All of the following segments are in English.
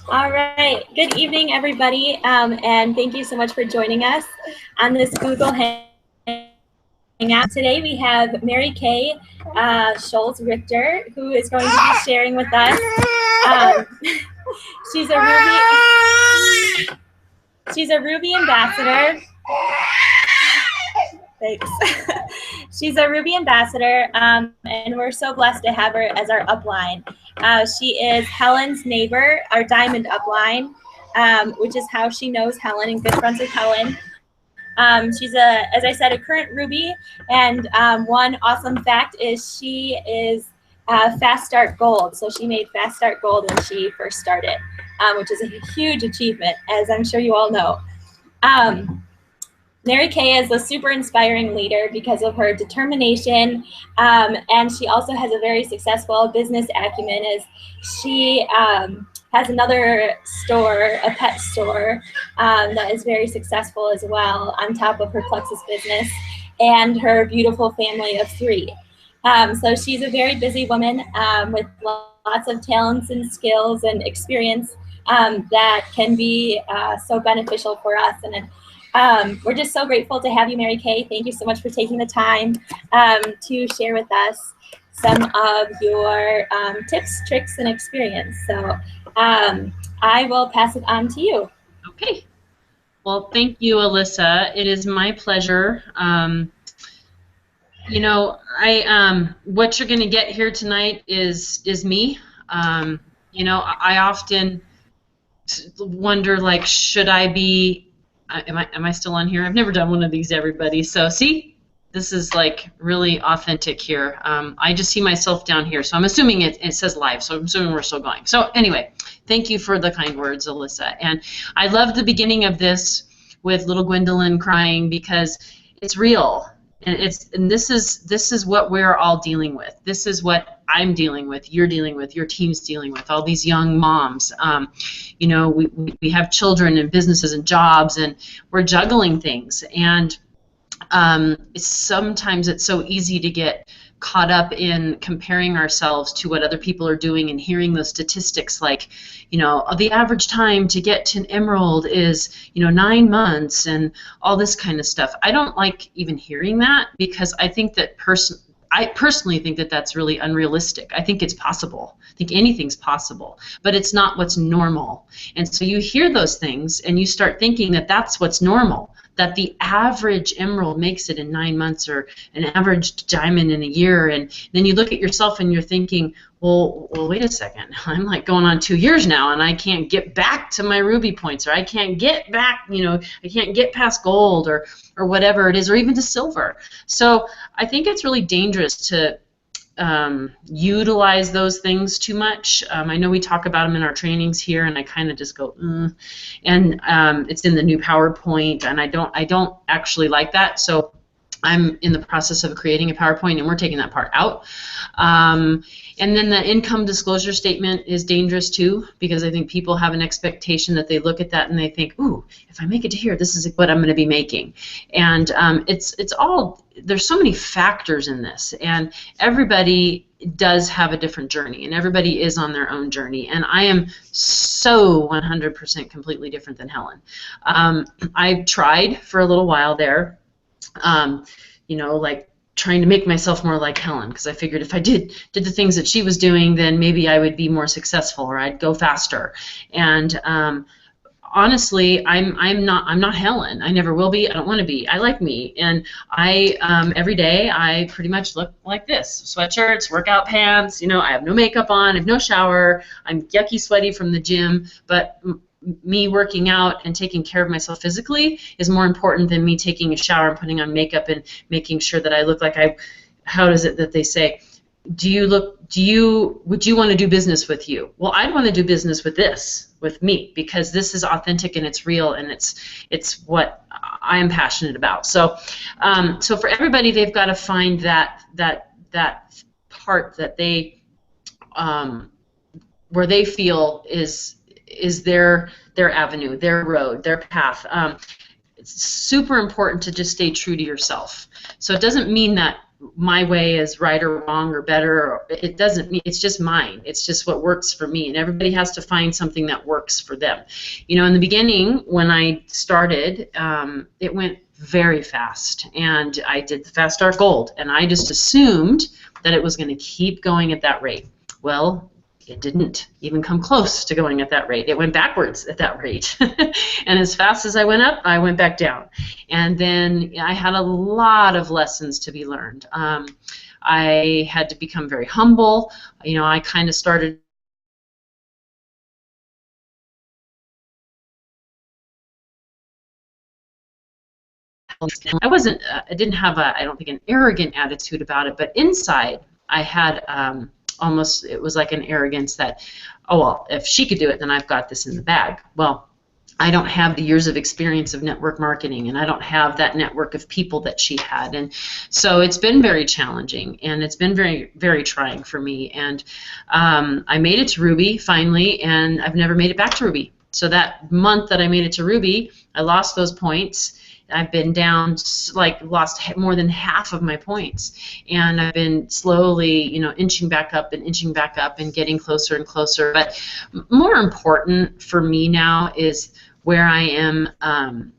All right. Good evening, everybody, and thank you so much for joining us on this Google Hangout. Today we have Mary Kay Scholz Richter, who is going to be sharing with us. She's a Ruby. She's a Ruby ambassador. Thanks. She's a Ruby ambassador, and we're so blessed to have her as our upline. She is Helen's neighbor, our diamond upline, which is how she knows Helen and good friends with Helen. She's as I said, a current Ruby, and one awesome fact is she is Fast Start Gold. So she made Fast Start Gold when she first started, which is a huge achievement, as I'm sure you all know. Mary Kay is a super inspiring leader because of her determination, and she also has a very successful business acumen as she has another store, a pet store, that is very successful as well on top of her Plexus business and her beautiful family of 3. So she's a very busy woman with lots of talents and skills and experience that can be so beneficial for us. And we're just so grateful to have you, Mary Kay. Thank you so much for taking the time to share with us some of your tips, tricks, and experience. So I will pass it on to you. Okay. Well, thank you, Alyssa. It is my pleasure. You know, what you're going to get here tonight is me. You know, I often wonder, like, should I be? Am I still on here? I've never done one of these, everybody. So see, this is like really authentic here. I just see myself down here, so I'm assuming it says live, so I'm assuming we're still going. So anyway, thank you for the kind words, Alyssa. And I love the beginning of this with little Gwendolyn crying because it's real. And this is what we're all dealing with. This is what I'm dealing with, you're dealing with, your team's dealing with, all these young moms. You know, we have children and businesses and jobs, and we're juggling things. And sometimes it's so easy to get caught up in comparing ourselves to what other people are doing and hearing those statistics like, you know, the average time to get to an emerald is, you know, 9 months and all this kind of stuff. I don't like even hearing that because I think that I personally think that that's really unrealistic. I think it's possible. I think anything's possible, but it's not what's normal. And so you hear those things and you start thinking that that's what's normal, that the average emerald makes it in 9 months or an average diamond in a year. And then you look at yourself and you're thinking, well, wait a second. I'm like going on 2 years now and I can't get back to my ruby points, or I can't get back, you know, I can't get past gold or whatever it is, or even to silver. So I think it's really dangerous to utilize those things too much. I know we talk about them in our trainings here, and I kind of just go, and it's in the new PowerPoint, and I don't actually like that. So I'm in the process of creating a PowerPoint, and we're taking that part out. And then the income disclosure statement is dangerous too, because I think people have an expectation that they look at that and they think, ooh, if I make it to here, this is what I'm going to be making. And it's all, there's so many factors in this, and everybody does have a different journey, and everybody is on their own journey. And I am so 100% completely different than Helen. I tried for a little while there, you know, like trying to make myself more like Helen, because I figured if I did the things that she was doing, then maybe I would be more successful, or I'd go faster. And honestly, I'm not Helen. I never will be. I don't want to be. I like me, and I every day I pretty much look like this: sweatshirts, workout pants. You know, I have no makeup on, I have no shower, I'm yucky sweaty from the gym, but me working out and taking care of myself physically is more important than me taking a shower and putting on makeup and making sure that I look like how does it that they say, would you want to do business with you? Well, I'd want to do business with me, because this is authentic and it's real, and it's what I am passionate about. So so for everybody, they've got to find that part that they where they feel is their avenue, their road, their path. It's super important to just stay true to yourself. So it doesn't mean that my way is right or wrong or better. Or, it doesn't mean, it's just mine. It's just what works for me, and everybody has to find something that works for them. You know, in the beginning when I started, it went very fast, and I did the Fast Start Gold, and I just assumed that it was going to keep going at that rate. Well, it didn't even come close to going at that rate. It went backwards at that rate. And as fast as I went up, I went back down. And then I had a lot of lessons to be learned. I had to become very humble. You know, I kind of started I didn't have I don't think an arrogant attitude about it, but inside I had almost, it was like an arrogance that, oh, well, if she could do it, then I've got this in the bag. Well, I don't have the years of experience of network marketing, and I don't have that network of people that she had. And so it's been very challenging, and it's been very, very trying for me. And I made it to Ruby finally, and I've never made it back to Ruby. So that month that I made it to Ruby, I lost those points. I've been down, like, lost more than half of my points, and I've been slowly, you know, inching back up and getting closer and closer. But more important for me now is where I am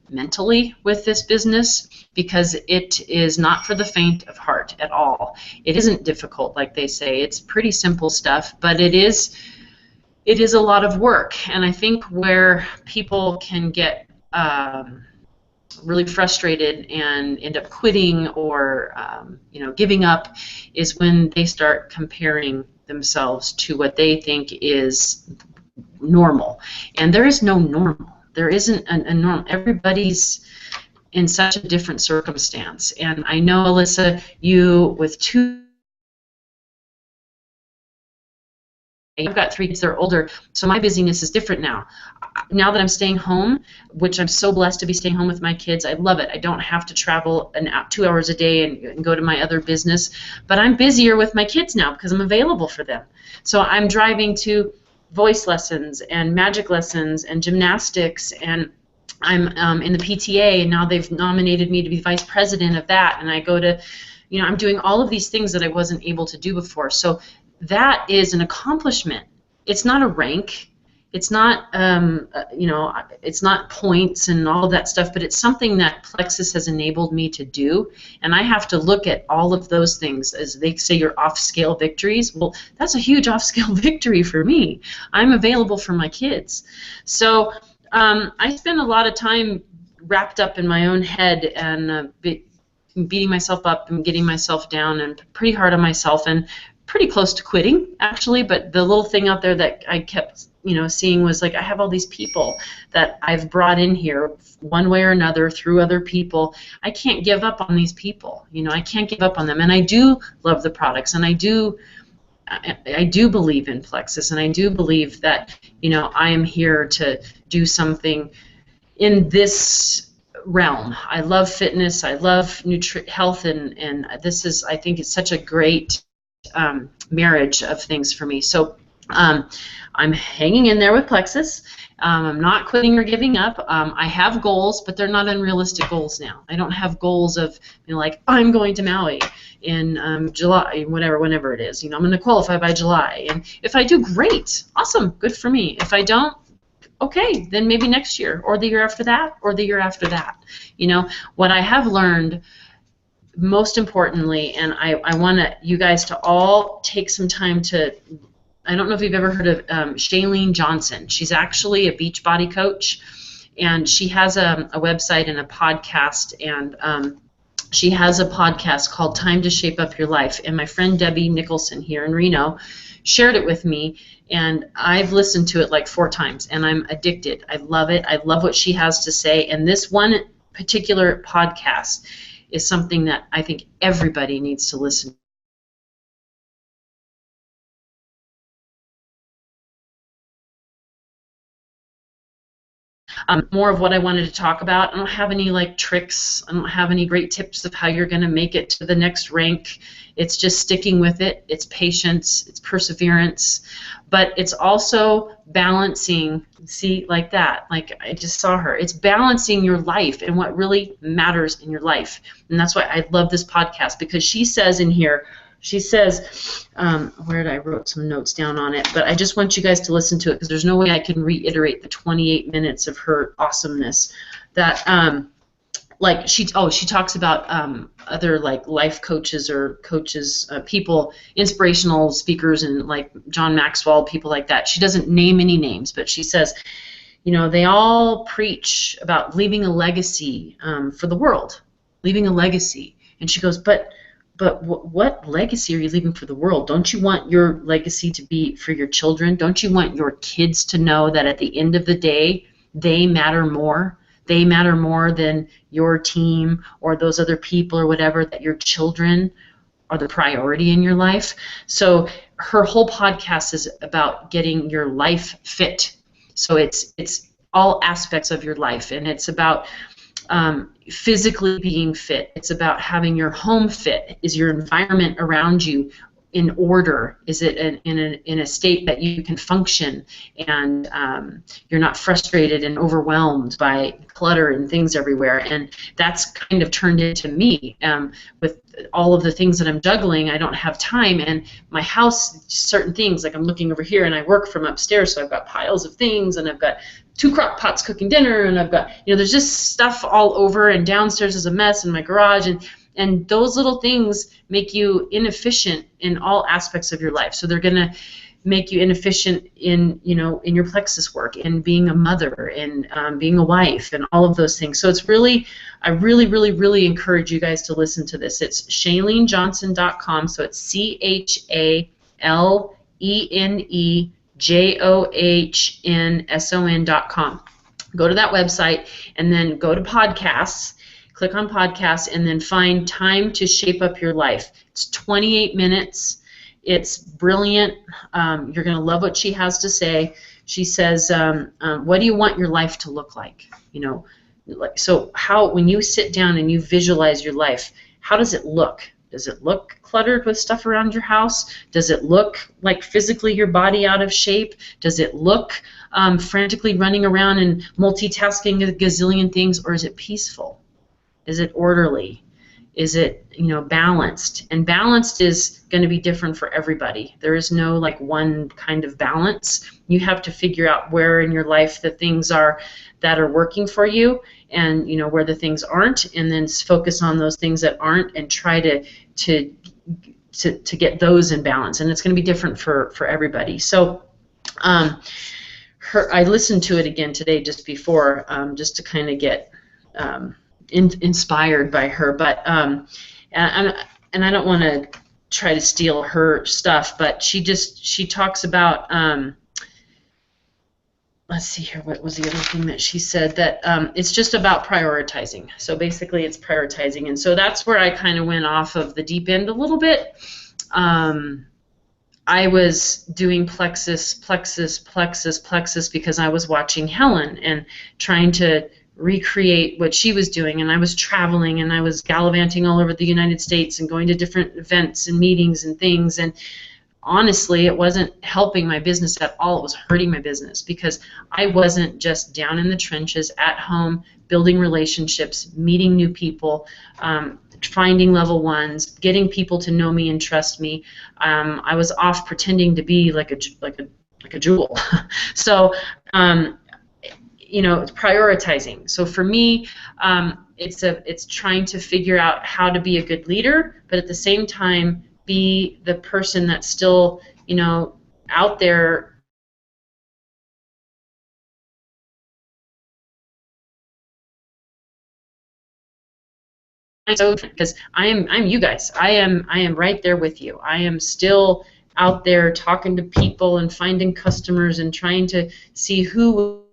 mentally with this business, because it is not for the faint of heart at all. It isn't difficult, like they say. It's pretty simple stuff, but it is a lot of work. And I think where people can get really frustrated and end up quitting or you know, giving up is when they start comparing themselves to what they think is normal. And there is no normal. There isn't a normal. Everybody's in such a different circumstance. And I know, Alyssa, you with I've got 3 kids that are older, so my busyness is different now. Now that I'm staying home, which I'm so blessed to be staying home with my kids, I love it. I don't have to travel 2 hours a day and go to my other business, but I'm busier with my kids now because I'm available for them. So I'm driving to voice lessons and magic lessons and gymnastics, and I'm in the PTA, and now they've nominated me to be vice president of that, and I go to, you know, I'm doing all of these things that I wasn't able to do before. So that is an accomplishment. It's not a rank. It's not, you know, it's not points and all of that stuff, but it's something that Plexus has enabled me to do. And I have to look at all of those things, as they say, your off-scale victories. Well, that's a huge off-scale victory for me. I'm available for my kids. So I spend a lot of time wrapped up in my own head and beating myself up and getting myself down and pretty hard on myself, and pretty close to quitting, actually. But the little thing out there that I kept, you know, seeing was, like, I have all these people that I've brought in here one way or another through other people. I can't give up on these people. You know, I can't give up on them. And I do love the products, and I do believe in Plexus, and I do believe that, you know, I am here to do something in this realm. I love fitness. I love health, and this is, I think it's such a great marriage of things for me. So I'm hanging in there with Plexus. I'm not quitting or giving up. I have goals, but they're not unrealistic goals now. I don't have goals of, you know, like, I'm going to Maui in July, whenever it is. You know, I'm going to qualify by July. And if I do, great, awesome, good for me. If I don't, okay, then maybe next year, or the year after that, or the year after that. You know, what I have learned most importantly, and I want you guys to all take some time to, I don't know if you've ever heard of Shailene Johnson. She's actually a Beachbody coach, and she has a website and a podcast, and she has a podcast called Time to Shape Up Your Life. And my friend Debbie Nicholson here in Reno shared it with me, and I've listened to it like 4 times, and I'm addicted. I love it. I love what she has to say, and this one particular podcast is something that I think everybody needs to listen to. more of what I wanted to talk about. I don't have any like tricks. I don't have any great tips of how you're going to make it to the next rank. It's just sticking with it. It's patience. It's perseverance. But it's also balancing, see, like that. Like I just saw her. It's balancing your life and what really matters in your life. And that's why I love this podcast, because she says in here, she says, where did I wrote some notes down on it, but I just want you guys to listen to it because there's no way I can reiterate the 28 minutes of her awesomeness. That like she talks about other like life coaches or coaches, people, inspirational speakers, and like John Maxwell, people like that. She doesn't name any names, but she says, you know, they all preach about leaving a legacy for the world, leaving a legacy, and she goes, but what legacy are you leaving for the world? Don't you want your legacy to be for your children? Don't you want your kids to know that at the end of the day, they matter more? They matter more than your team or those other people or whatever, that your children are the priority in your life. So her whole podcast is about getting your life fit. So it's all aspects of your life, and it's about physically being fit. It's about having your home fit. Is your environment around you in order? Is it in a state that you can function and you're not frustrated and overwhelmed by clutter and things everywhere? And that's kind of turned into me with all of the things that I'm juggling. I don't have time, and my house, certain things, like I'm looking over here and I work from upstairs, so I've got piles of things, and I've got 2 crock pots cooking dinner, and I've got, you know, there's just stuff all over, and downstairs is a mess in my garage, and those little things make you inefficient in all aspects of your life. So they're going to make you inefficient in, you know, in your Plexus work, in being a mother, in being a wife, and all of those things. So it's really, I really, really, really encourage you guys to listen to this. It's ShaleneJohnson.com. So it's CHALENEJOHNSON.com. Go to that website and then go to podcasts. Click on podcasts and then find Time to Shape Up Your Life. It's 28 minutes. It's brilliant. You're going to love what she has to say. She says, what do you want your life to look like? You know, like, so how, when you sit down and you visualize your life, how does it look? Does it look cluttered with stuff around your house? Does it look like physically your body out of shape? Does it look frantically running around and multitasking a gazillion things? Or is it peaceful? Is it orderly? Is it, you know, balanced? And balanced is going to be different for everybody. There is no like one kind of balance. You have to figure out where in your life the things are that are working for you, and, you know, where the things aren't, and then focus on those things that aren't and try to get those in balance. And it's going to be different for everybody. So I listened to it again today just before, just to kind of get inspired by her, but and I don't want to try to steal her stuff, but she talks about let's see here, what was the other thing that she said, that it's just about prioritizing. So basically it's prioritizing, and so that's where I kind of went off of the deep end a little bit. I was doing Plexus because I was watching Helen and trying to recreate what she was doing, and I was traveling and I was gallivanting all over the United States and going to different events and meetings and things, and honestly it wasn't helping my business at all. It was hurting my business because I wasn't just down in the trenches at home building relationships, meeting new people, finding level ones, getting people to know me and trust me. I was off pretending to be like a jewel. So you know, it's prioritizing. So for me, it's trying to figure out how to be a good leader, but at the same time be the person that's still, you know, out there. Because I'm you guys. I am right there with you. I am still out there talking to people and finding customers and trying to see who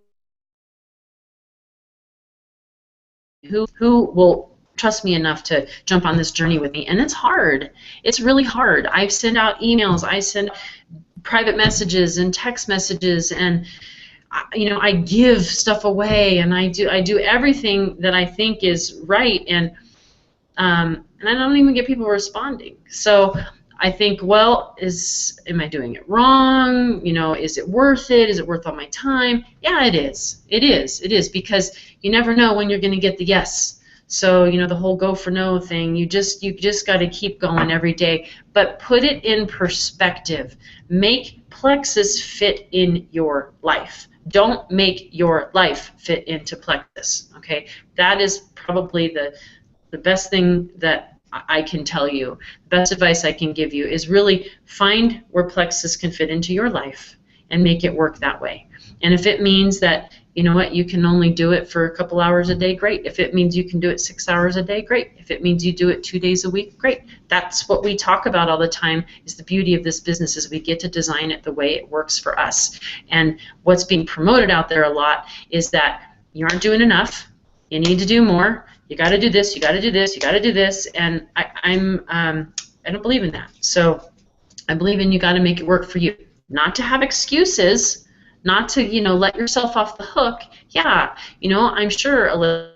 will trust me enough to jump on this journey with me. And it's hard. It's really hard. I send out emails. I send private messages and text messages, and I give stuff away, and I do everything that I think is right, and I don't even get people responding. So I think, well, am I doing it wrong? Is it worth it? Is it worth all my time? Yeah, it is. It is, because you never know when you're going to get the yes. So, the whole go for no thing, you just got to keep going every day, but put it in perspective. Make Plexus fit in your life. Don't make your life fit into Plexus, okay? That is probably the best thing that I can tell you. The best advice I can give you is really find where Plexus can fit into your life and make it work that way. And if it means that, you can only do it for a couple hours a day, great. If it means you can do it 6 hours a day, great. If it means you do it 2 days a week, great. That's what we talk about all the time, is the beauty of this business is we get to design it the way it works for us. And what's being promoted out there a lot is that you aren't doing enough, you need to do more, you got to do this, you got to do this, you got to do this, and I don't believe in that. So I believe in you got to make it work for you, not to have excuses, not to let yourself off the hook. Yeah, I'm sure a little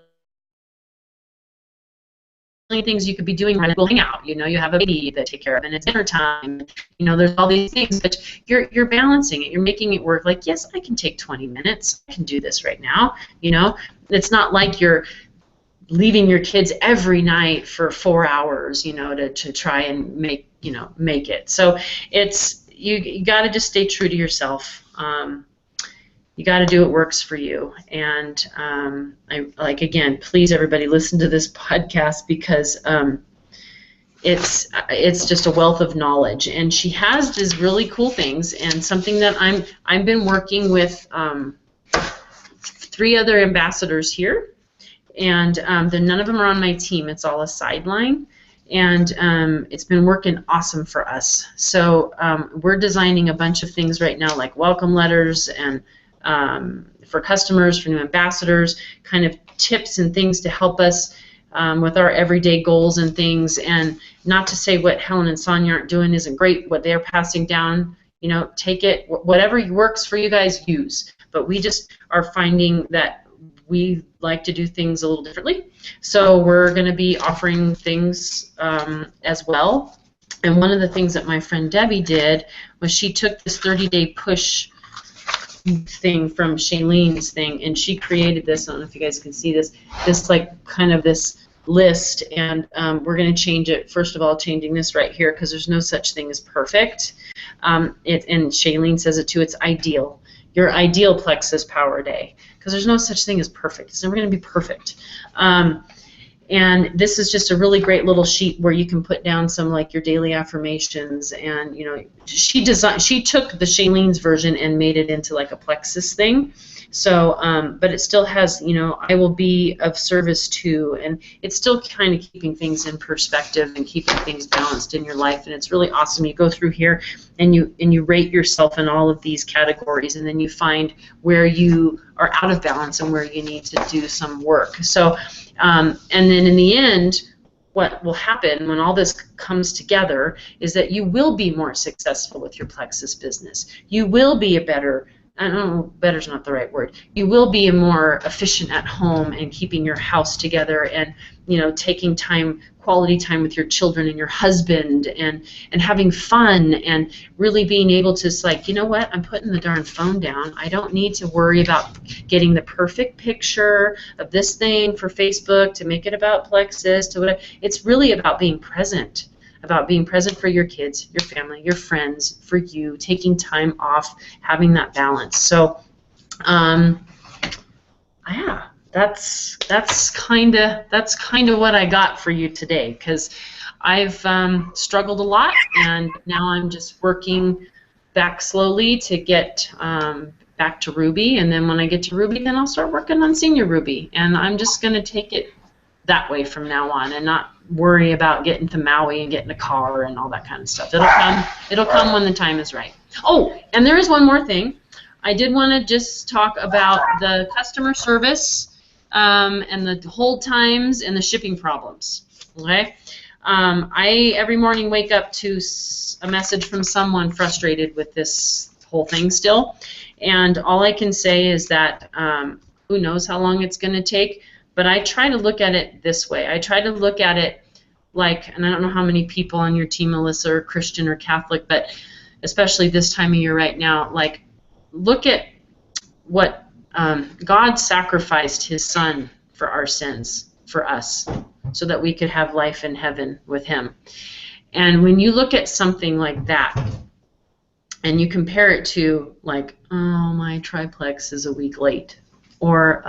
things you could be doing right now. Hang out, you have a baby to take care of, and it's dinner time. There's all these things, but you're balancing it. You're making it work. Like, yes, I can take 20 minutes. I can do this right now. It's not like you're leaving your kids every night for 4 hours, to try and make it. So it's you got to just stay true to yourself. You got to do what works for you. And again, please everybody listen to this podcast, because it's just a wealth of knowledge. And she has these really cool things, and something that I've been working with 3 other ambassadors here. And none of them are on my team. It's all a sideline, and it's been working awesome for us. So we're designing a bunch of things right now, like welcome letters, and for customers, for new ambassadors, kind of tips and things to help us with our everyday goals and things. And not to say what Helen and Sonia aren't doing isn't great, what they're passing down, take it, whatever works for you guys, use. But we just are finding that we like to do things a little differently. So we're going to be offering things as well. And one of the things that my friend Debbie did was she took this 30-day push thing from Shailene's thing, and she created this. I don't know if you guys can see this like kind of this list, and we're going to change it. First of all, changing this right here, because there's no such thing as perfect. And Shailene says it too, it's ideal. Your ideal Plexus Power Day, because there's no such thing as perfect. It's never going to be perfect. And this is just a really great little sheet where you can put down some like your daily affirmations. And she took the Shailene's version and made it into like a Plexus thing. So, but it still has, I will be of service to, and it's still kind of keeping things in perspective and keeping things balanced in your life. And it's really awesome. You go through here and you rate yourself in all of these categories, and then you find where you are out of balance and where you need to do some work. So, and then in the end, what will happen when all this comes together is that you will be more successful with your Plexus business. You will be a better, I don't know, better's not the right word. You will be more efficient at home and keeping your house together, and taking quality time with your children and your husband, and having fun, and really being able to, like, what, I'm putting the darn phone down. I don't need to worry about getting the perfect picture of this thing for Facebook to make it about Plexus to whatever. It's really about being present. About being present for your kids, your family, your friends, for you, taking time off, having that balance. So, yeah, that's kind of what I got for you today, because I've struggled a lot, and now I'm just working back slowly to get back to Ruby, and then when I get to Ruby, then I'll start working on Senior Ruby, and I'm just going to take it that way from now on, and not worry about getting to Maui and getting a car and all that kind of stuff. It'll come when the time is right. Oh, and there is one more thing. I did want to just talk about the customer service and the hold times and the shipping problems. Okay, I every morning wake up to a message from someone frustrated with this whole thing still. And all I can say is that who knows how long it's going to take, but I try to look at it this way. I try to look at it like, and I don't know how many people on your team, Melissa, are Christian or Catholic, but especially this time of year right now, like, look at what God sacrificed his son for our sins, for us, so that we could have life in heaven with him. And when you look at something like that, and you compare it to, like, oh, my triplex is a week late, or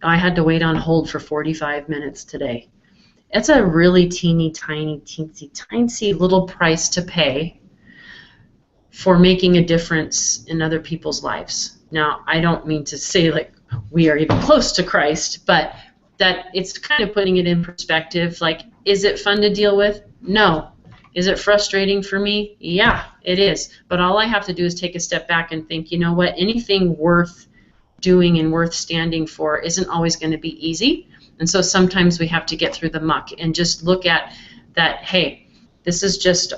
I had to wait on hold for 45 minutes today. It's a really teeny tiny, teensy little price to pay for making a difference in other people's lives. Now, I don't mean to say like we are even close to Christ, but that it's kind of putting it in perspective. Like, is it fun to deal with? No. Is it frustrating for me? Yeah, it is. But all I have to do is take a step back and think, you know what, anything worth doing and worth standing for isn't always going to be easy. And so sometimes we have to get through the muck and just look at that, hey, this is just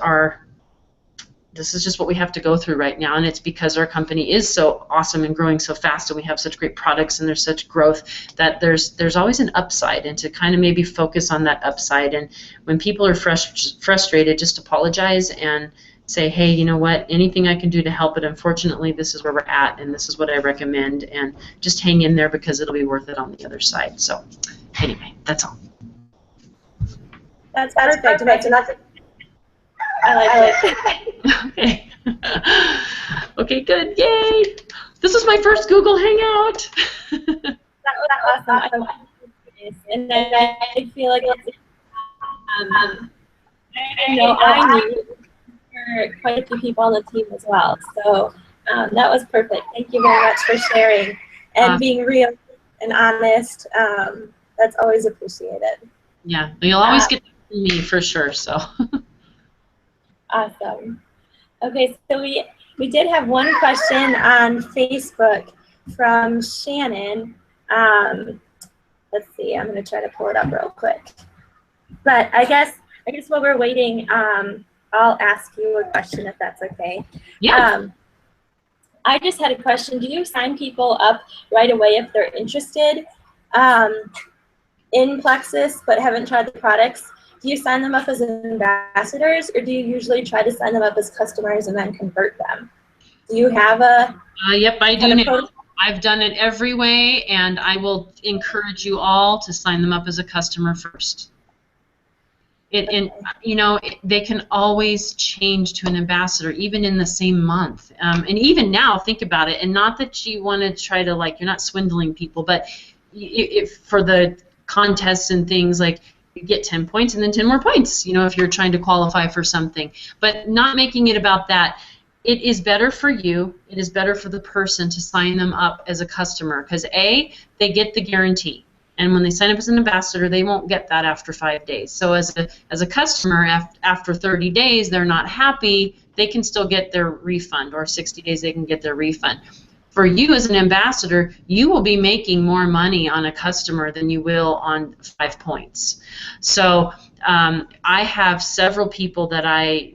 what we have to go through right now, and it's because our company is so awesome and growing so fast, and we have such great products and there's such growth that there's always an upside, and to kind of maybe focus on that upside. And when people are frustrated, just apologize and say, hey, you know what, anything I can do to help it, unfortunately this is where we're at and this is what I recommend, and just hang in there because it'll be worth it on the other side. So anyway, that's all. That's perfect. I like it. Okay. Okay, good. Yay! This is my first Google Hangout. That was awesome. And I feel like it's, I know I knew for quite a few people on the team as well. So that was perfect. Thank you very much for sharing and being real and honest. That's always appreciated. Yeah, you'll always get from me for sure. So. Awesome. Okay, so we did have one question on Facebook from Shannon. Let's see, I'm going to try to pull it up real quick. But I guess while we're waiting, I'll ask you a question if that's okay. Yeah. I just had a question. Do you sign people up right away if they're interested in Plexus but haven't tried the products? Do you sign them up as ambassadors, or do you usually try to sign them up as customers and then convert them? Do you have a yep, I do now. I've done it every way, and I will encourage you all to sign them up as a customer first. And you know, they can always change to an ambassador, even in the same month. And even now, think about it. And not that you want to try to, like, you're not swindling people, but if for the contests and things, like, you get 10 points and then 10 more points, you know, if you're trying to qualify for something. But not making it about that. It is better for you, it is better for the person to sign them up as a customer, because A, they get the guarantee. And when they sign up as an ambassador, they won't get that after 5 days. So as a customer, after 30 days, they're not happy, they can still get their refund, or 60 days they can get their refund. For you as an ambassador, you will be making more money on a customer than you will on 5 points. So I have several people that I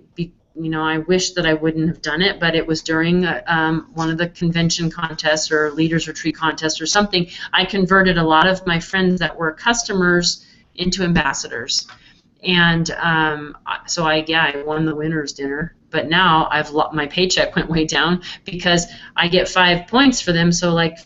wish that I wouldn't have done it, but it was during one of the convention contests or leaders retreat contests or something. I converted a lot of my friends that were customers into ambassadors. And so I won the winner's dinner. But now my paycheck went way down because I get 5 points for them, so like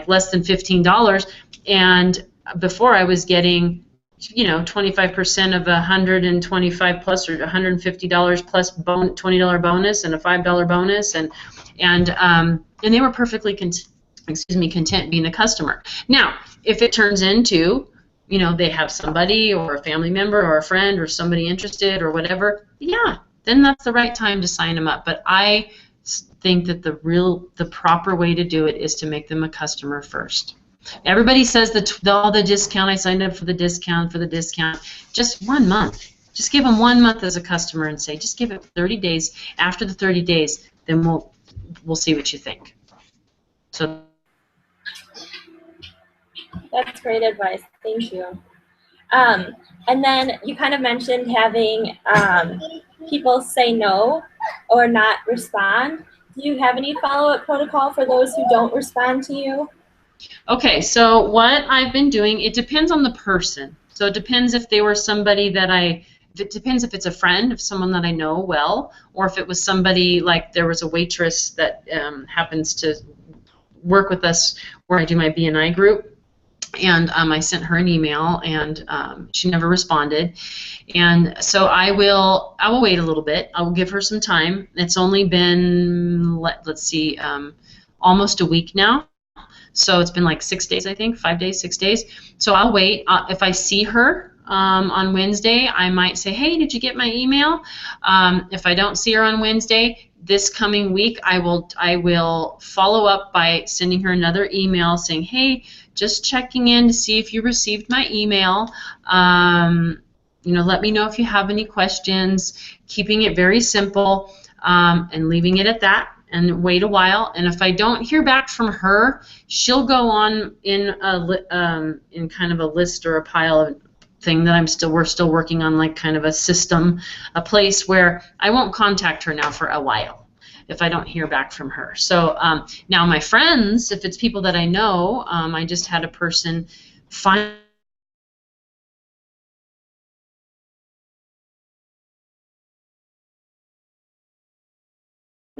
less than $15. And before I was getting, 25% of $125 plus or $150 plus $20 bonus and a $5 bonus, and they were perfectly content being a customer. Now, if it turns into, they have somebody or a family member or a friend or somebody interested or whatever, yeah, then that's the right time to sign them up. But I think that the proper way to do it is to make them a customer first. Everybody says all the discount, I signed up for the discount, just 1 month. Just give them 1 month as a customer and say, just give it 30 days. After the 30 days, then we'll see what you think. So that's great advice. Thank you. And then you kind of mentioned having people say no or not respond. Do you have any follow-up protocol for those who don't respond to you? Okay, so what I've been doing, it depends on the person. So it depends if they were somebody that it depends if it's a friend, if someone that I know well, or if it was somebody like there was a waitress that happens to work with us where I do my BNI group. And I sent her an email, and she never responded. And so I will wait a little bit. I will give her some time. It's only been let's see, almost a week now. So it's been like 6 days, I think, 5 days, 6 days. So I'll wait. If I see her on Wednesday, I might say, hey, did you get my email? If I don't see her on Wednesday, this coming week, I will follow up by sending her another email saying, hey, just checking in to see if you received my email. Let me know if you have any questions, keeping it very simple, and leaving it at that, and wait a while. And if I don't hear back from her, she'll go on in kind of a list or a pile of thing that we're still working on, like kind of a system, a place where I won't contact her now for a while if I don't hear back from her. So now my friends, if it's people that I know, I just had a person find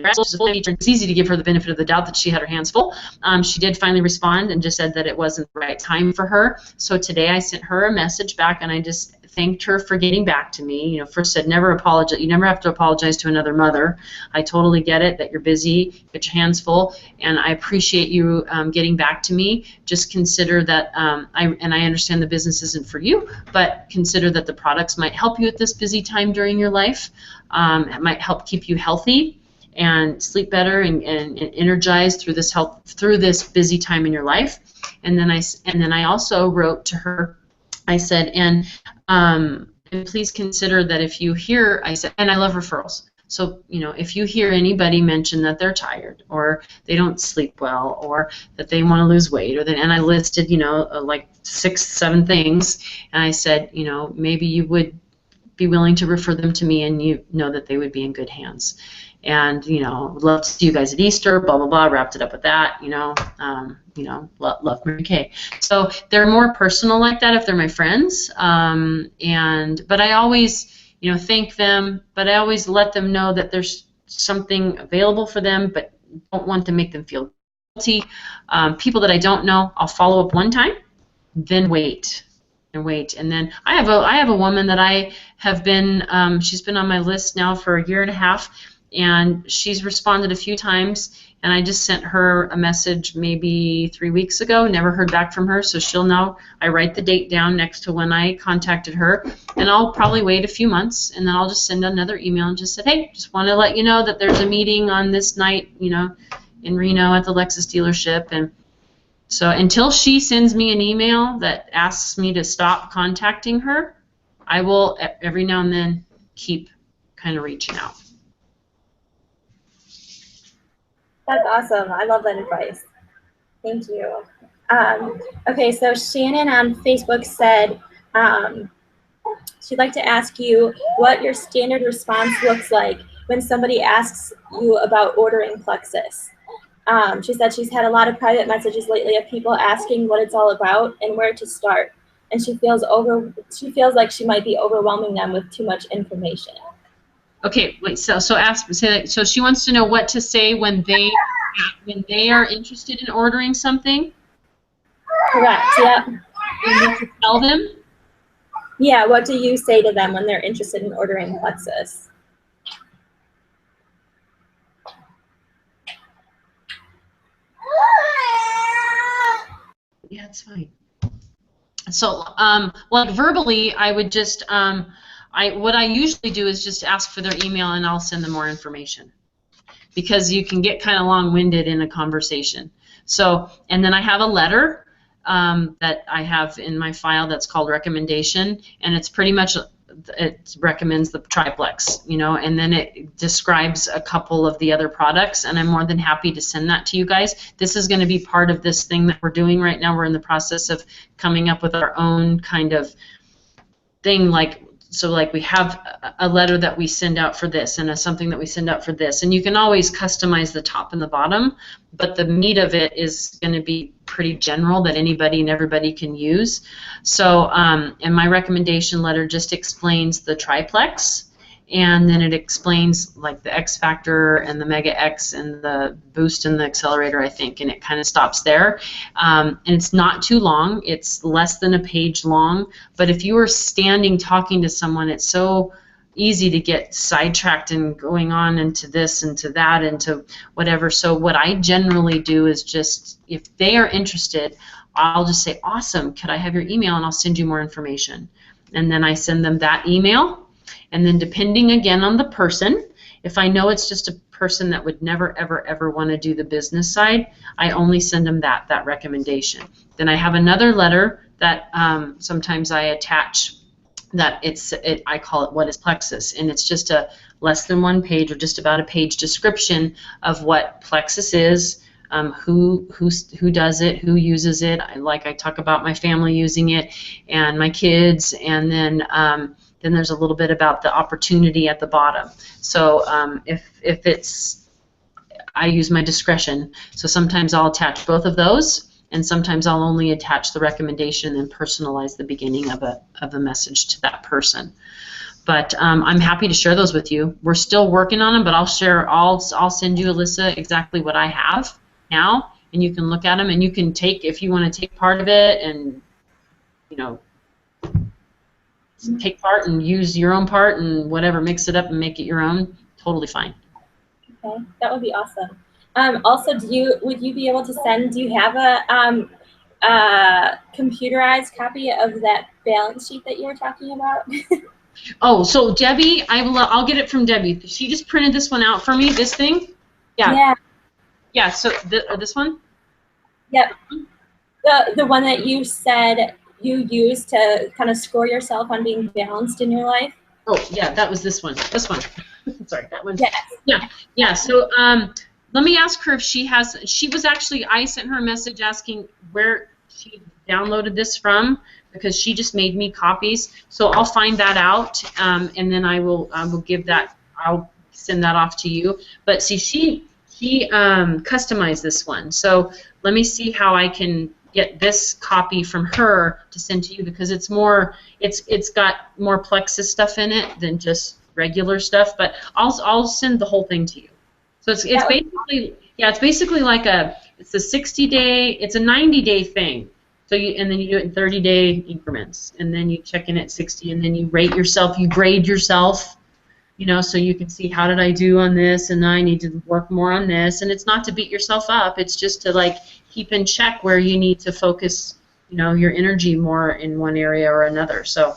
it's easy to give her the benefit of the doubt that she had her hands full. She did finally respond and just said that it wasn't the right time for her. So today I sent her a message back, and I just thanked her for getting back to me. First said, never apologize. You never have to apologize to another mother. I totally get it that you're busy, get your hands full, and I appreciate you getting back to me. Just consider that, I understand the business isn't for you, but consider that the products might help you at this busy time during your life. It might help keep you healthy and sleep better and energized through this busy time in your life. And then I also wrote to her. I said, and please consider that if you hear, I said, and I love referrals. So, if you hear anybody mention that they're tired or they don't sleep well or that they want to lose weight, and I listed, like 6, 7 things, and I said, maybe you would be willing to refer them to me, and you know that they would be in good hands. And love to see you guys at Easter, blah blah blah. Wrapped it up with that, love Mary Kay. So they're more personal like that if they're my friends. But I always thank them, but I always let them know that there's something available for them, but don't want to make them feel guilty. People that I don't know, I'll follow up one time, then wait. And then I have a woman that I have been, she's been on my list now for a year and a half, and she's responded a few times, and I just sent her a message maybe 3 weeks ago, never heard back from her, so she'll know. I write the date down next to when I contacted her, and I'll probably wait a few months, and then I'll just send another email and just say, hey, just want to let you know that there's a meeting on this night, in Reno at the Lexus dealership. And so until she sends me an email that asks me to stop contacting her, I will every now and then keep kind of reaching out. That's awesome. I love that advice. Thank you. Okay, so Shannon on Facebook said she'd like to ask you what your standard response looks like when somebody asks you about ordering Plexus. She said she's had a lot of private messages lately of people asking what it's all about and where to start, and she feels like she might be overwhelming them with too much information. Okay, wait. So she wants to know what to say when they are interested in ordering something. Correct. Yep. And what to tell them. Yeah. What do you say to them when they're interested in ordering Plexus? Yeah, it's fine. So, like verbally, I would just what I usually do is just ask for their email, and I'll send them more information, because you can get kind of long-winded in a conversation. So, and then I have a letter that I have in my file that's called recommendation, and it's pretty much, it recommends the triplex, and then it describes a couple of the other products, and I'm more than happy to send that to you guys. This is going to be part of this thing that we're doing right now. We're in the process of coming up with our own kind of thing, like so like we have a letter that we send out for this and something that we send out for this, and you can always customize the top and the bottom, but the meat of it is going to be pretty general that anybody and everybody can use. So and my recommendation letter just explains the triplex, and then it explains like the X factor and the mega X and the boost and the accelerator, I think, and it kind of stops there. And it's not too long. It's less than a page long. But if you are standing talking to someone, it's so easy to get sidetracked and going on into this and to that and to whatever. So what I generally do is just, if they are interested, I'll just say, awesome, could I have your email, and I'll send you more information. And then I send them that email. And then depending again on the person, if I know it's just a person that would never, ever, ever want to do the business side, I only send them that recommendation. Then I have another letter that sometimes I attach that I call it What is Plexus? And it's just a less than one page or just about a page description of what Plexus is, who does it, who uses it. I talk about my family using it and my kids, and then there's a little bit about the opportunity at the bottom. So if it's, I use my discretion. So sometimes I'll attach both of those, and sometimes I'll only attach the recommendation and personalize the beginning of a message to that person. But I'm happy to share those with you. We're still working on them, but I'll send you, Alyssa, exactly what I have now, and you can look at them, and you can take, if you want to take part of it and, you know, take part and use your own part and whatever, mix it up and make it your own, totally fine. Okay, that would be awesome. Also, would you be able to send, do you have a computerized copy of that balance sheet that you were talking about? Oh, so Debbie, I'll get it from Debbie. She just printed this one out for me, this thing. Yeah. Yeah, so this one? Yep. The one that you said you use to kind of score yourself on being balanced in your life? Oh, yeah, that was this one. This one. Sorry, that one. Yes. Yeah, so let me ask her if she has, I sent her a message asking where she downloaded this from, because she just made me copies. So I'll find that out, and then I'll send that off to you. But see, she customized this one. So let me see how I can get this copy from her to send to you, because it's got more Plexus stuff in it than just regular stuff. But I'll send the whole thing to you. So it's basically like it's a 60-day, it's a 90-day thing. So and then you do it in 30-day increments, and then you check in at 60, and then you rate yourself, you grade yourself. You know, so you can see, how did I do on this, and I need to work more on this. And it's not to beat yourself up, it's just to like keep in check where you need to focus, you know, your energy more in one area or another. So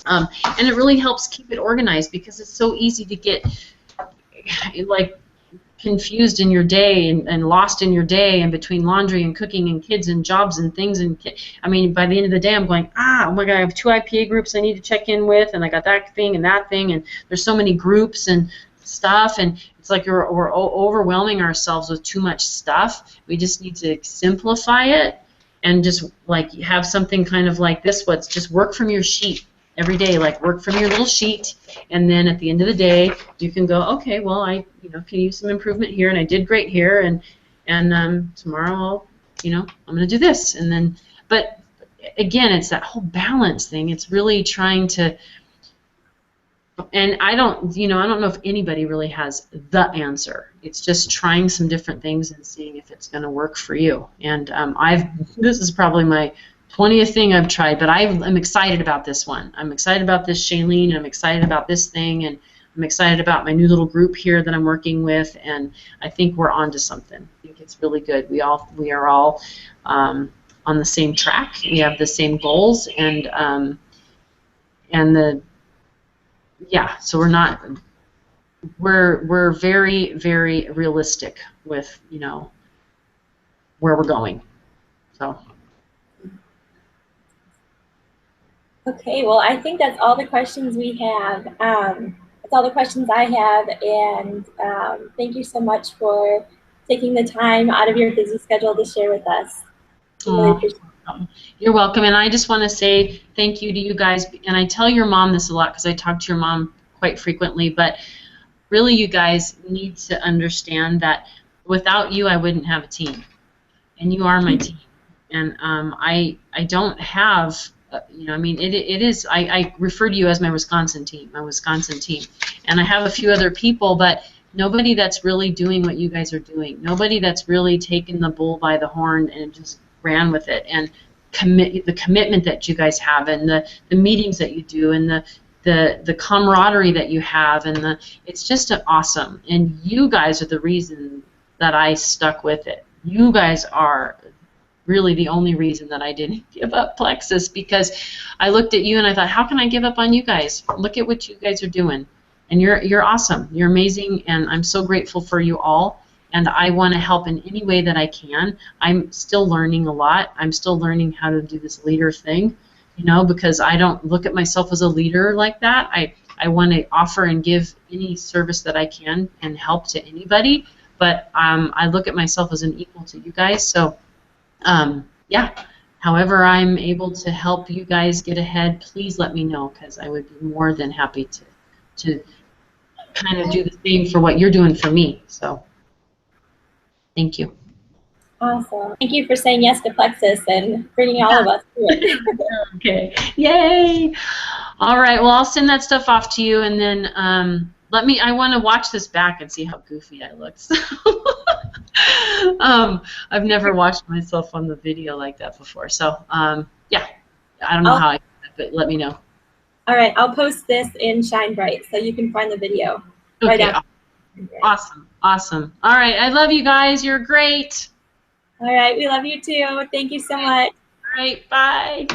and it really helps keep it organized, because it's so easy to get like confused in your day and lost in your day, and between laundry and cooking and kids and jobs and things. And I mean, by the end of the day, I'm going, oh my God, I have 2 IPA groups I need to check in with, and I got that thing, and there's so many groups and stuff, and it's like we're overwhelming ourselves with too much stuff. We just need to simplify it and just like have something kind of like this, what's just work from your sheet every day, like work from your little sheet, and then at the end of the day you can go, okay, well, I can use some improvement here, and I did great here, and tomorrow I'm going to do this. And then, but again, it's that whole balance thing. It's really trying to, and I don't know if anybody really has the answer. It's just trying some different things and seeing if it's going to work for you. And this is probably my 20th thing I've tried, but I'm excited about this one. I'm excited about this Shailene, and I'm excited about this thing, and I'm excited about my new little group here that I'm working with, and I think we're on to something. I think it's really good. We are all on the same track. We have the same goals, and so we're very, very realistic with where we're going. So. Okay, well, I think that's all the questions we have. That's all the questions I have, and thank you so much for taking the time out of your busy schedule to share with us. Really appreciate it. You're welcome. And I just want to say thank you to you guys. And I tell your mom this a lot because I talk to your mom quite frequently. But really, you guys need to understand that without you, I wouldn't have a team. And you are my team. And I don't have, you know, I mean, it is, I refer to you as my Wisconsin team, And I have a few other people, but nobody that's really doing what you guys are doing. Nobody that's really taken the bull by the horn and just ran with it. And the commitment that you guys have, and the meetings that you do, and the camaraderie that you have, and it's just awesome. And you guys are the reason that I stuck with it. You guys are really the only reason that I didn't give up Plexus, because I looked at you and I thought, how can I give up on you guys? Look at what you guys are doing. And you're awesome. You're amazing, and I'm so grateful for you all. And I want to help in any way that I can. I'm still learning a lot. I'm still learning how to do this leader thing, you know, because I don't look at myself as a leader like that. I want to offer and give any service that I can and help to anybody, but I look at myself as an equal to you guys. So yeah, however I'm able to help you guys get ahead, please let me know, because I would be more than happy to kind of do the same for what you're doing for me. So thank you. Awesome. Thank you for saying yes to Plexus and bringing all of us to it. Okay. Yay. All right. Well, I'll send that stuff off to you, and then I want to watch this back and see how goofy I look. I've never watched myself on the video like that before. So yeah, I don't know how I did that, but let me know. All right. I'll post this in Shine Bright so you can find the video. Okay. Right after. Awesome. Awesome. All right. I love you guys. You're great. All right. We love you too. Thank you so much. All right. Bye.